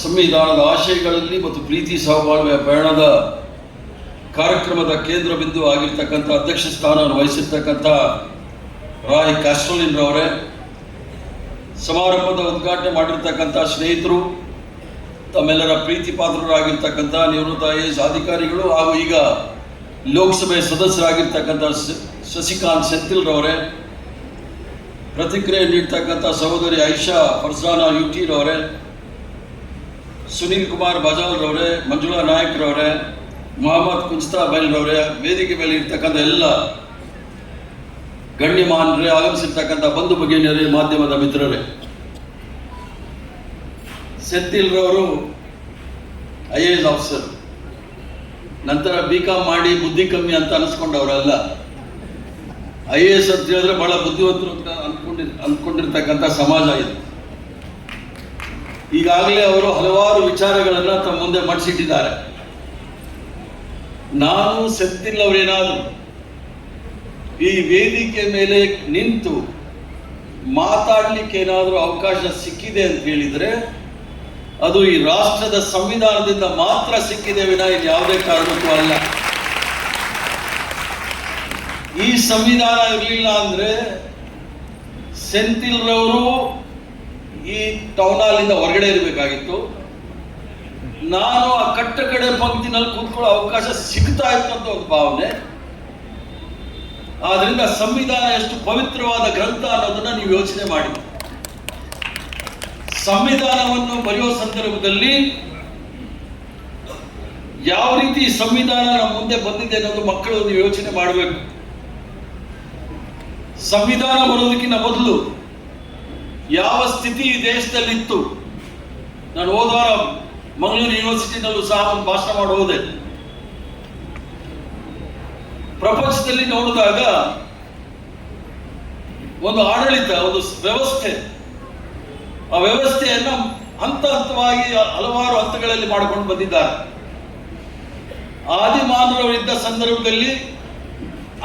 ಸಂವಿಧಾನದ ಆಶಯಗಳಲ್ಲಿ ಮತ್ತು ಪ್ರೀತಿ ಸಹಬಾಳ್ವೆಯ ಪಯಣದ ಕಾರ್ಯಕ್ರಮದ ಕೇಂದ್ರ ಬಿಂದು ಆಗಿರ್ತಕ್ಕಂಥ ಅಧ್ಯಕ್ಷ ಸ್ಥಾನವನ್ನು ವಹಿಸಿರ್ತಕ್ಕಂಥ ರಾಯ್ ಕ್ಯಾಸ್ಟ್ರೋಲಿನ್ ರವರೇ, ಸಮಾರಂಭದ ಉದ್ಘಾಟನೆ ಮಾಡಿರ್ತಕ್ಕಂಥ ಸ್ನೇಹಿತರು, ತಮ್ಮೆಲ್ಲರ ಪ್ರೀತಿ ಪಾತ್ರರಾಗಿರ್ತಕ್ಕಂಥ ನಿವೃತ್ತ IAS ಅಧಿಕಾರಿಗಳು ಹಾಗೂ ಈಗ ಲೋಕಸಭೆ ಸದಸ್ಯರಾಗಿರ್ತಕ್ಕಂಥ ಶಶಿಕಾಂತ್ ಸೆಂಥಿಲ್ ರವರೇ, ಪ್ರತಿಕ್ರಿಯೆ ನೀಡ್ತಕ್ಕಂಥ ಸಹೋದರಿ ಐಷಾ ಫರ್ಜಾನಾ UT ರವರೇ, ಸುನೀಲ್ ಕುಮಾರ್ ಬಜಾಲ್ ರವರೇ, ಮಂಜುಳಾ ನಾಯಕ್ ರವರೇ, ಮೊಹಮ್ಮದ್ ಕುಂಚ್ತಾ ಬೈಲ್ ರವರೇ, ವೇದಿಕೆ ಮೇಲೆ ಇರ್ತಕ್ಕಂಥ ಎಲ್ಲ ಗಣ್ಯಮಾನರೇ, ಆಗಮಿಸಿರ್ತಕ್ಕಂಥ ಬಂಧು ಭಗಿನಿಯರೇ, ಮಾಧ್ಯಮದ ಮಿತ್ರರೇ, ಸೆಂಥಿಲ್ ರವರು IAS ಆಫೀಸರ್, ನಂತರ BCom ಮಾಡಿ ಬುದ್ಧಿ ಕಮ್ಮಿ ಅಂತ ಅನಿಸ್ಕೊಂಡವರಲ್ಲ. IAS ಅಂತ ಹೇಳಿದ್ರೆ ಬಹಳ ಬುದ್ಧಿವಂತರು ಅಂತ ಅಂದ್ಕೊಂಡಿರ್ತಕ್ಕಂಥ ಸಮಾಜ ಇದು. ಈಗಾಗಲೇ ಅವರು ಹಲವಾರು ವಿಚಾರಗಳನ್ನು ತಮ್ಮ ಮುಂದೆ ಮಂಡಿಸಿಟ್ಟಿದ್ದಾರೆ. ನಾನು ಸೆಂಥಿಲ್ ಅವರೇನಾದರೂ ಈ ವೇದಿಕೆ ಮೇಲೆ ನಿಂತು ಮಾತಾಡಲಿಕ್ಕೆ ಏನಾದರೂ ಅವಕಾಶ ಸಿಕ್ಕಿದೆ ಅಂತ ಹೇಳಿದರೆ ಅದು ಈ ರಾಷ್ಟ್ರದ ಸಂವಿಧಾನದಿಂದ ಮಾತ್ರ ಸಿಕ್ಕಿದೆ ವಿನ ಯಾವುದೇ ಕಾರಣಕ್ಕೂ ಅಲ್ಲ. ಈ ಸಂವಿಧಾನ ಇರಲಿಲ್ಲ ಅಂದ್ರೆ ಸೆಂಥಿಲ್ ರವರು ಈ ಟೌನ್ ಹಾಲಿಂದ ಹೊರಗಡೆ ಇರಬೇಕಾಗಿತ್ತು. ನಾನು ಆ ಕಟ್ಟಕಡೆ ಪಂಕ್ತಿನಲ್ಲಿ ಕೂತ್ಕೊಳ್ಳೋ ಅವಕಾಶ ಸಿಗ್ತಾ ಇತ್ತು ಅಂತ ಒಂದು ಭಾವನೆ. ಆದ್ರಿಂದ ಸಂವಿಧಾನ ಎಷ್ಟು ಪವಿತ್ರವಾದ ಗ್ರಂಥ ಅನ್ನೋದನ್ನ ನೀವು ಯೋಚನೆ ಮಾಡಿ. ಸಂವಿಧಾನವನ್ನು ಬರೆಯುವ ಸಂದರ್ಭದಲ್ಲಿ ಯಾವ ರೀತಿ ಸಂವಿಧಾನ ನಮ್ಮ ಮುಂದೆ ಬಂದಿದೆ ಅನ್ನೋದು ಮಕ್ಕಳು ನೀವು ಯೋಚನೆ ಮಾಡಬೇಕು. ಸಂವಿಧಾನ ಬರೋದಕ್ಕಿಂತ ಮೊದಲು ಯಾವ ಸ್ಥಿತಿ ಈ ದೇಶದಲ್ಲಿತ್ತು, ನಾನು ಹೋದ ವಾರ ಮಂಗಳೂರು ಯೂನಿವರ್ಸಿಟಿನಲ್ಲೂ ಸಹ ಒಂದು ಭಾಷಣ ಮಾಡಿ ಹೋದೆ. ಪ್ರಪಂಚದಲ್ಲಿ ನೋಡಿದಾಗ ಒಂದು ಆಡಳಿತ, ಒಂದು ವ್ಯವಸ್ಥೆ, ಆ ವ್ಯವಸ್ಥೆಯನ್ನ ಹಂತ ಹಂತವಾಗಿ ಹಲವಾರು ಹಂತಗಳಲ್ಲಿ ಮಾಡಿಕೊಂಡು ಬಂದಿದ್ದಾರೆ. ಆದಿಮಾನವರು ಇದ್ದ ಸಂದರ್ಭದಲ್ಲಿ,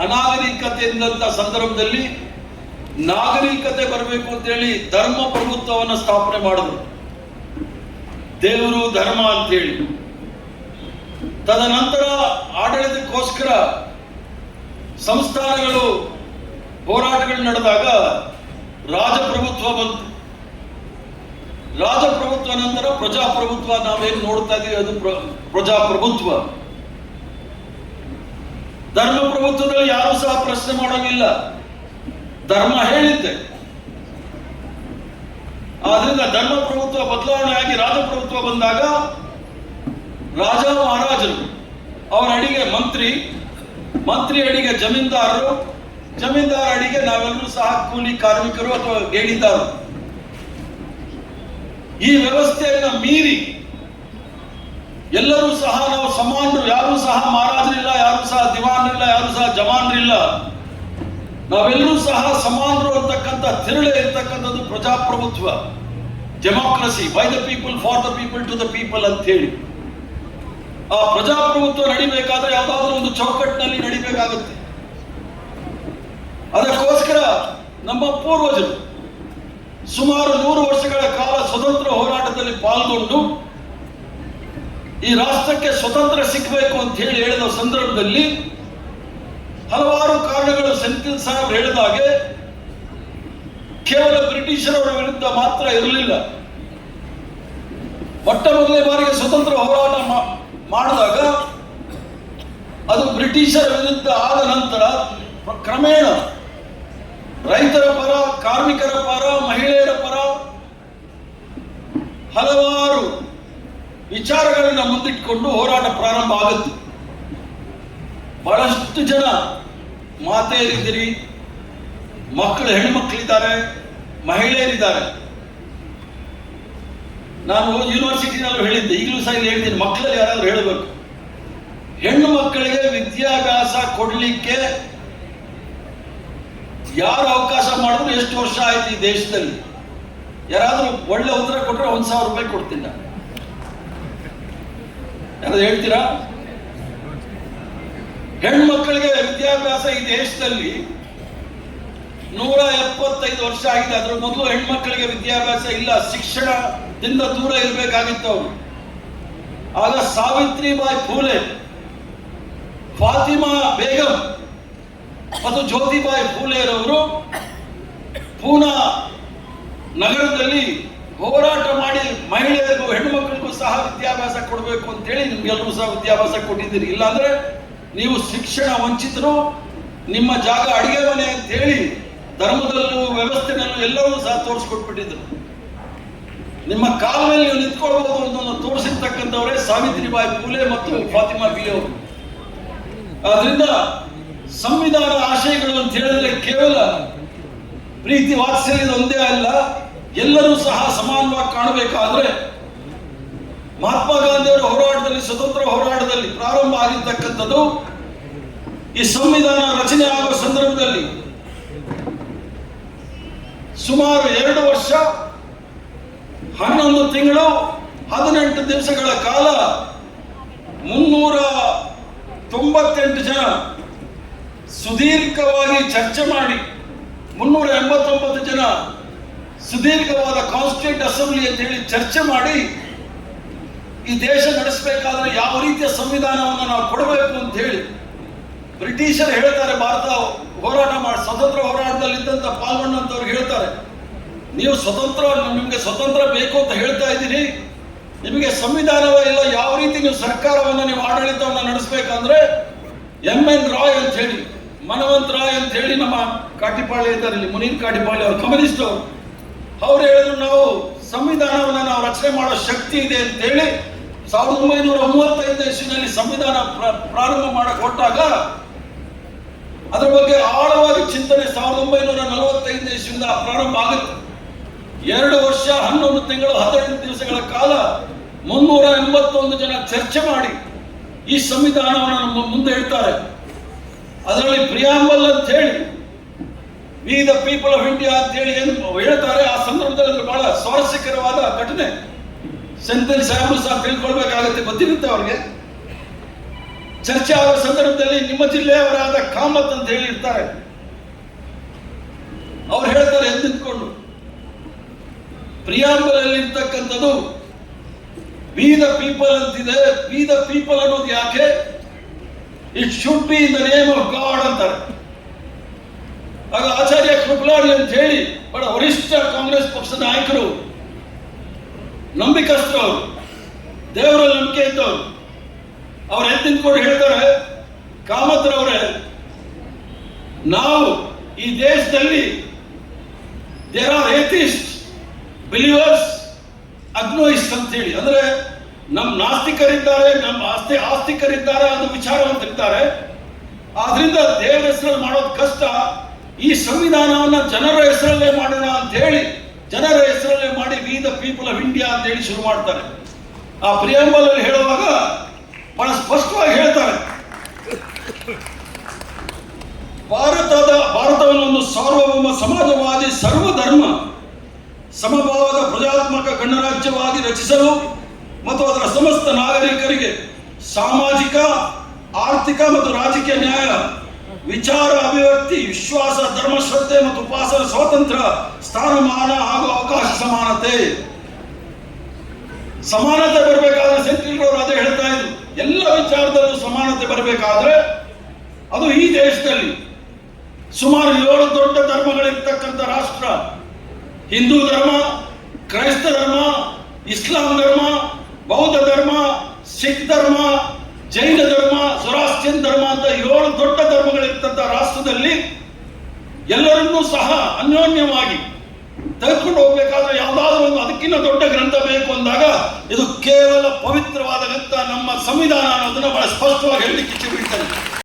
ಅನಾಗರಿಕತೆ ಇದ್ದಂತ ಸಂದರ್ಭದಲ್ಲಿ ನಾಗರಿಕತೆ ಬರಬೇಕು ಅಂತೇಳಿ ಧರ್ಮ ಪ್ರಭುತ್ವವನ್ನು ಸ್ಥಾಪನೆ ಮಾಡಿದ್ರು, ದೇವರು ಧರ್ಮ ಅಂತೇಳಿ. ತದನಂತರ ಆಡಳಿತಕ್ಕೋಸ್ಕರ ಸಂಸ್ಥಾನಗಳು ಹೋರಾಟಗಳು ನಡೆದಾಗ ರಾಜಪ್ರಭುತ್ವ ಬಂತು. ರಾಜಪ್ರಭುತ್ವ ನಂತರ ಪ್ರಜಾಪ್ರಭುತ್ವ, ನಾವೇನು ನೋಡ್ತಾ ಇದೀವಿ ಅದು ಪ್ರಜಾಪ್ರಭುತ್ವ. ಧರ್ಮ ಪ್ರಭುತ್ವದಲ್ಲಿ ಯಾರು ಸಹ ಪ್ರಶ್ನೆ ಮಾಡೋಂಗಿಲ್ಲ, ಧರ್ಮ ಹೇಳಿದ್ದೆ. ಆದ್ರಿಂದ ಧರ್ಮ ಪ್ರಭುತ್ವ ಬದಲಾವಣೆಯಾಗಿ ರಾಜಪ್ರಭುತ್ವ ಬಂದಾಗ ರಾಜ ಮಹಾರಾಜರು, ಅವರ ಅಡಿಗೆ ಮಂತ್ರಿ, ಮಂತ್ರಿ ಅಡಿಗೆ ಜಮೀನ್ದಾರರು, ಜಮೀನ್ದಾರ ಅಡಿಗೆ ನಾವೆಲ್ಲರೂ ಸಹ ಕೂಲಿ ಕಾರ್ಮಿಕರು ಅಥವಾ ಗೇಣಿದಾರರು. ಈ ವ್ಯವಸ್ಥೆಯನ್ನ ಮೀರಿ ಎಲ್ಲರೂ ಸಹ ನಾವು ಸಮಾನರು, ಯಾರು ಸಹ ಮಹಾರಾಜರಿಲ್ಲ, ಯಾರು ಸಹ ದಿವಾನರಿಲ್ಲ, ಯಾರು ಸಹ ಜವಾನರಿಲ್ಲ, ನಾವೆಲ್ಲರೂ ಸಹ ಸಮಾನರು ಅಂತಕ್ಕಂಥ ತಿರುಳೆ ಇರ್ತಕ್ಕಂಥದ್ದು ಪ್ರಜಾಪ್ರಭುತ್ವ, democracy, by the people, for the people, to the people ಅಂತ ಹೇಳಿ. ಆ ಪ್ರಜಾಪ್ರಭುತ್ವ ನಡಿಬೇಕಾದ್ರೆ ಯಾವುದಾದ್ರೂ ಒಂದು ಚೌಕಟ್ಟಿನಲ್ಲಿ ನಡಿಬೇಕಾಗುತ್ತೆ. ಅದಕ್ಕೋಸ್ಕರ ನಮ್ಮ ಪೂರ್ವಜರು ಸುಮಾರು 100 ವರ್ಷಗಳ ಕಾಲ ಸ್ವತಂತ್ರ ಹೋರಾಟದಲ್ಲಿ ಪಾಲ್ಗೊಂಡು ಈ ರಾಷ್ಟ್ರಕ್ಕೆ ಸ್ವತಂತ್ರ ಸಿಗಬೇಕು ಅಂತ ಹೇಳಿ ಹೇಳಿದ ಸಂದರ್ಭದಲ್ಲಿ ಹಲವಾರು ಕಾರಣಗಳು ಸೆಂಥಿಲ್ ಸಾಹೇಬ್ ಹೇಳಿದಾಗೆ ಕೇವಲ ಬ್ರಿಟಿಷರವರ ವಿರುದ್ಧ ಮಾತ್ರ ಇರಲಿಲ್ಲ. ಮೊಟ್ಟ ಮೊದಲನೇ ಬಾರಿಗೆ ಸ್ವತಂತ್ರ ಹೋರಾಟ ಮಾಡಿದಾಗ ಅದು ಬ್ರಿಟಿಷರ ವಿರುದ್ಧ ಆದ ನಂತರ ಕ್ರಮೇಣ ರೈತರ ಪರ, ಕಾರ್ಮಿಕರ ಪರ, ಮಹಿಳೆಯರ ಪರ ಹಲವಾರು ವಿಚಾರಗಳನ್ನ ಮುಂದಿಟ್ಟುಕೊಂಡು ಹೋರಾಟ ಪ್ರಾರಂಭ ಆಗುತ್ತೆ. ಬಹಳಷ್ಟು ಜನ ಮಾತೆಯರಿದ್ದೀರಿ, ಮಕ್ಕಳು, ಹೆಣ್ಮಕ್ಳಿದ್ದಾರೆ, ಮಹಿಳೆಯರಿದ್ದಾರೆ. ನಾನು ಯೂನಿವರ್ಸಿಟಿನಲ್ಲೂ ಹೇಳಿದ್ದೆ, ಈಗಲೂ ಸಹ ಇಲ್ಲಿ ಹೇಳ್ತೀನಿ, ಮಕ್ಕಳಲ್ಲಿ ಯಾರಾದ್ರೂ ಹೇಳಬೇಕು, ಹೆಣ್ಣು ಮಕ್ಕಳಿಗೆ ವಿದ್ಯಾಭ್ಯಾಸ ಕೊಡ್ಲಿಕ್ಕೆ ಯಾರು ಅವಕಾಶ ಮಾಡಿದ್ರು ಎಷ್ಟು ವರ್ಷ ಆಯ್ತು ಈ ದೇಶದಲ್ಲಿ? ಯಾರಾದ್ರೂ ಒಳ್ಳೆ ಉತ್ತರ ಕೊಟ್ಟರೆ 1,000 ರೂಪಾಯಿ ಕೊಡ್ತೀನಿ ನಾನು. ಯಾರಾದ್ರೂ ಹೇಳ್ತೀರಾ? ಹೆಣ್ಮಕ್ಕಳಿಗೆ ವಿದ್ಯಾಭ್ಯಾಸ ಈ ದೇಶದಲ್ಲಿ 175 ವರ್ಷ ಆಗಿದೆ. ಅದ್ರ ಮೊದಲು ಹೆಣ್ಮಕ್ಕಳಿಗೆ ವಿದ್ಯಾಭ್ಯಾಸ ಇಲ್ಲ, ಶಿಕ್ಷಣ ದಿಂದ ದೂರ ಇರಬೇಕಾಗಿತ್ತು ಅವರು. ಆಗ ಸಾವಿತ್ರಿಬಾಯಿ ಫೂಲೆ, ಫಾತಿಮಾ ಬೇಗಂ ಮತ್ತು ಜ್ಯೋತಿಬಾಯಿ ಫೂಲೆರವರು ಪೂನಾ ನಗರದಲ್ಲಿ ಹೋರಾಟ ಮಾಡಿ ಮಹಿಳೆಯರಿಗೂ ಹೆಣ್ಣುಮಕ್ಕಳಿಗೂ ಸಹ ವಿದ್ಯಾಭ್ಯಾಸ ಕೊಡಬೇಕು ಅಂತೇಳಿ ನಿಮ್ಗೆಲ್ಲರೂ ಸಹ ವಿದ್ಯಾಭ್ಯಾಸ ಕೊಟ್ಟಿದ್ದೀರಿ. ಇಲ್ಲಾಂದ್ರೆ ನೀವು ಶಿಕ್ಷಣ ವಂಚಿತರು, ನಿಮ್ಮ ಜಾಗ ಅಡಿಗೆ ಮನೆ ಅಂತ ಹೇಳಿ ಧರ್ಮದಲ್ಲೂ ವ್ಯವಸ್ಥೆನಲ್ಲೂ ಎಲ್ಲವೂ ಸಹ ತೋರಿಸ್ಕೊಟ್ಬಿಟ್ಟಿದ್ರು. ನಿಮ್ಮ ಕಾಲ ಮೇಲೆ ನೀವು ನಿಂತ್ಕೊಳ್ಬಹುದು ಅನ್ನೋದನ್ನು ತೋರಿಸಿರ್ತಕ್ಕಂಥವರೇ ಸಾವಿತ್ರಿಬಾಯಿ ಫೂಲೆ ಮತ್ತು ಫಾತಿಮಾ ಬಿ ಅವರು. ಆದ್ರಿಂದ ಸಂವಿಧಾನದ ಆಶಯಗಳು ಅಂತ ಹೇಳಿದ್ರೆ ಕೇವಲ ಪ್ರೀತಿ ವಾತ್ಸಲ್ಯದ ಒಂದೇ ಅಲ್ಲ, ಎಲ್ಲರೂ ಸಹ ಸಮಾನವಾಗಿ ಕಾಣಬೇಕಾದ್ರೆ ಮಹಾತ್ಮ ಗಾಂಧಿಯವರ ಹೋರಾಟದಲ್ಲಿ, ಸ್ವತಂತ್ರ ಹೋರಾಟದಲ್ಲಿ ಪ್ರಾರಂಭ ಆಗಿರ್ತಕ್ಕಂಥದ್ದು ಈ ಸಂವಿಧಾನ ರಚನೆ ಆಗುವ ಸಂದರ್ಭದಲ್ಲಿ ಸುಮಾರು 2 ವರ್ಷ 11 ತಿಂಗಳು 18 ದಿವಸಗಳ ಕಾಲ 398 ಜನ ಸುದೀರ್ಘವಾಗಿ ಚರ್ಚೆ ಮಾಡಿ 389 ಜನ ಸುದೀರ್ಘವಾದ ಕಾನ್ಸ್ಟಿಟ್ಯೂಂಟ್ ಅಸೆಂಬ್ಲಿ ಅಂತ ಹೇಳಿ ಚರ್ಚೆ ಮಾಡಿ ಈ ದೇಶ ನಡೆಸಬೇಕಾದ್ರೆ ಯಾವ ರೀತಿಯ ಸಂವಿಧಾನವನ್ನು ನಾವು ಕೊಡಬೇಕು ಅಂತ ಹೇಳಿ ಬ್ರಿಟಿಷರು ಹೇಳ್ತಾರೆ. ಭಾರತ ಹೋರಾಟ ಮಾಡಿ ಸ್ವತಂತ್ರ ಹೋರಾಟದಲ್ಲಿದ್ದಂತ ಪಾಲ್ಗೊಂಡಂತವ್ರು ಹೇಳ್ತಾರೆ, ನೀವು ನಿಮಗೆ ಸ್ವತಂತ್ರ ಬೇಕು ಅಂತ ಹೇಳ್ತಾ ಇದ್ದೀರಿ, ನಿಮಗೆ ಸಂವಿಧಾನವೇ ಇಲ್ಲ, ಯಾವ ರೀತಿ ನೀವು ಸರ್ಕಾರವನ್ನು ನೀವು ಆಡಳಿತವನ್ನು ನಡೆಸಬೇಕಂದ್ರೆ MN ರಾಯ್ ಅಂತ ಹೇಳಿ, ಮನವಂತ್ ರಾಯ್ ಅಂತ ಹೇಳಿ ನಮ್ಮ ಕಾಟಿಪಾಳ್ಯ ಇದ್ದಾರೆ ಇಲ್ಲಿ, ಮುನೀರ್ ಕಾಟಿಪಾಳ್ಯ ಅವರು ಕಮ್ಯುನಿಸ್ಟ್ ಅವ್ರು ಹೇಳಿದ್ರು ನಾವು ಸಂವಿಧಾನವನ್ನು ನಾವು ರಚನೆ ಮಾಡೋ ಶಕ್ತಿ ಇದೆ ಅಂತ ಹೇಳಿ 1935 ಇಸ್ವಿನಲ್ಲಿ ಸಂವಿಧಾನ ಪ್ರಾರಂಭ ಮಾಡಕ್ ಹೊರಟಾಗ ಅದರ ಬಗ್ಗೆ ಆಳವಾಗಿ ಚಿಂತನೆ 1945 ಇಸ್ವಿಯಿಂದ ಪ್ರಾರಂಭ ಆಗುತ್ತೆ. 2 ವರ್ಷ 11 ತಿಂಗಳು 18 ದಿವಸಗಳ ಕಾಲ 381 ಜನ ಚರ್ಚೆ ಮಾಡಿ ಈ ಸಂವಿಧಾನವನ್ನು ನಮ್ಮ ಮುಂದೆ ಇಡ್ತಾರೆ. ಅದರಲ್ಲಿ ಪ್ರಿಯಾಂಬಲ್ ಅಂತ ಹೇಳಿ we the people of India ಅಂತ ಹೇಳಿ ಏನು ಹೇಳ್ತಾರೆ. ಆ ಸಂದರ್ಭದಲ್ಲಿ ಬಹಳ ಸ್ವಾರಸ್ಯಕರವಾದ ಘಟನೆ, ಸೆಂಥಿಲ್ ಸಾಹೇಬರು ಸಹ ತಿಳ್ಕೊಳ್ಬೇಕಾಗುತ್ತೆ, ಗೊತ್ತಿರುತ್ತೆ ಅವ್ರಿಗೆ. ಚರ್ಚೆ ಆಗುವ ಸಂದರ್ಭದಲ್ಲಿ ನಿಮ್ಮ ಜಿಲ್ಲೆಯವರಾದ ಕಾಮತ್ ಅಂತ ಹೇಳಿ ಇರ್ತಾರೆ, ಅವ್ರು ಹೇಳ್ತಾರೆ ಎದ್ದು ನಿಂತ್ಕೊಂಡು, ಪ್ರಿಯಾಂಬಲ್ ಅಲ್ಲಿ ಇರ್ತಕ್ಕಂಥದ್ದು ವಿ ದ ಪೀಪಲ್ ಅಂತಿದೆ, ವಿ ದ ಪೀಪಲ್ ಅನ್ನೋದು ಯಾಕೆ, it should be in the name of god ಅಂತಾರೆ. ಆಗ ಆಚಾರ್ಯ ಕೃಪಲಾನಿ ಅಂತ ಹೇಳಿ ಬಹಳ ವರಿಷ್ಠ ಕಾಂಗ್ರೆಸ್ ಪಕ್ಷದ ನಾಯಕರು, ನಂಬಿಕಸ್ಥರು, ಅವರು ದೇವರಲ್ಲಿ ನಂಬಿಕೆ ಇದ್ದವರು, ಅವ್ರು ಎದ್ದು ನಿಂತ್ಕೊಂಡು ಹೇಳ್ತಾರೆ, ಕಾಮತ್ರವರೇ, ನಾವು ಈ ದೇಶದಲ್ಲಿ ದೇರ್ ಆರ್ ಏಥಿಸ್ಟ್, ಬಿಲೀವರ್ಸ್, ಅಗ್ನೋಯಿಸ್ಟ್ ಅಂತ ಹೇಳಿ, ಅಂದ್ರೆ ನಮ್ಮ ನಾಸ್ತಿಕರಿದ್ದಾರೆ, ನಮ್ಮ ಆಸ್ತಿಕರಿದ್ದಾರೆ, ಅದು ವಿಚಾರವಂತರಿದ್ದಾರೆ. ಆದ್ರಿಂದ ದೇವರ ಹೆಸರಲ್ಲಿ ಮಾಡೋದು ಕಷ್ಟ, ಈ ಸಂವಿಧಾನವನ್ನ ಜನರ ಹೆಸರಲ್ಲೇ ಮಾಡೋಣ ಅಂತ ಹೇಳಿ ಜನರ ಹೆಸರಲ್ಲೇ ಮಾಡಿ we the people of India ಅಂತ ಹೇಳಿ ಶುರು ಮಾಡ್ತಾರೆ. ಆ ಪ್ರಿಯಾಂಬಲ್ ಅಲ್ಲಿ ಹೇಳುವಾಗ ಬಹಳ ಸ್ಪಷ್ಟವಾಗಿ ಹೇಳ್ತಾರೆ, ಭಾರತವನ್ನು ಒಂದು ಸಾರ್ವಭೌಮ ಸಮಾಜವಾದಿ ಸರ್ವಧರ್ಮ ಸಮಭಾವದ ಪ್ರಜಾತ್ಮಕ ಗಣರಾಜ್ಯವಾಗಿ ರಚಿಸಲು ಮತ್ತು ಅದರ ಸಮಸ್ತ ನಾಗರಿಕರಿಗೆ ಸಾಮಾಜಿಕ, ಆರ್ಥಿಕ ಮತ್ತು ರಾಜಕೀಯ ನ್ಯಾಯ, ವಿಚಾರ ಅಭಿವ್ಯಕ್ತಿ, ವಿಶ್ವಾಸ, ಧರ್ಮಶ್ರದ್ಧೆ ಮತ್ತು ಉಪಾಸನ ಸ್ವಾತಂತ್ರ್ಯ, ಸ್ಥಾನಮಾನ ಹಾಗೂ ಅವಕಾಶ ಸಮಾನತೆ ಬರಬೇಕಾದ್ರೆ ಸೆಂಟ್ರಲ್ ಅದೇ ಹೇಳ್ತಾ ಇದ್ರು, ಎಲ್ಲ ವಿಚಾರದಲ್ಲೂ ಸಮಾನತೆ ಬರಬೇಕಾದ್ರೆ ಅದು ಈ ದೇಶದಲ್ಲಿ ಸುಮಾರು 7 ದೊಡ್ಡ ಧರ್ಮಗಳಿರ್ತಕ್ಕಂಥ ರಾಷ್ಟ್ರ, ಹಿಂದೂ ಧರ್ಮ, ಕ್ರೈಸ್ತ ಧರ್ಮ, ಇಸ್ಲಾಂ ಧರ್ಮ, ಬೌದ್ಧ ಧರ್ಮ, ಸಿಖ್ ಧರ್ಮ, ಜೈನ ಧರ್ಮ, ಜೊರಾಸ್ಟ್ರಿಯನ್ ಧರ್ಮ ಅಂತ 7 ದೊಡ್ಡ ಧರ್ಮಗಳಿರ್ತಂಥ ರಾಷ್ಟ್ರದಲ್ಲಿ ಎಲ್ಲರನ್ನೂ ಸಹ ಅನ್ಯೋನ್ಯವಾಗಿ ತೆಗೆದುಕೊಂಡು ಹೋಗ್ಬೇಕಾದ್ರೆ ಯಾವುದಾದ್ರೂ ಒಂದು ಅದಕ್ಕಿಂತ ದೊಡ್ಡ ಗ್ರಂಥ ಬೇಕು ಅಂದಾಗ ಇದು ಕೇವಲ ಪವಿತ್ರವಾದ ಗ್ರಂಥ ನಮ್ಮ ಸಂವಿಧಾನ ಅನ್ನೋದನ್ನ ಬಹಳ ಸ್ಪಷ್ಟವಾಗಿ ಹೇಳಲಿಕ್ಕೆ ಇಚ್ಛೆ ಬಿಡ್ತಾರೆ.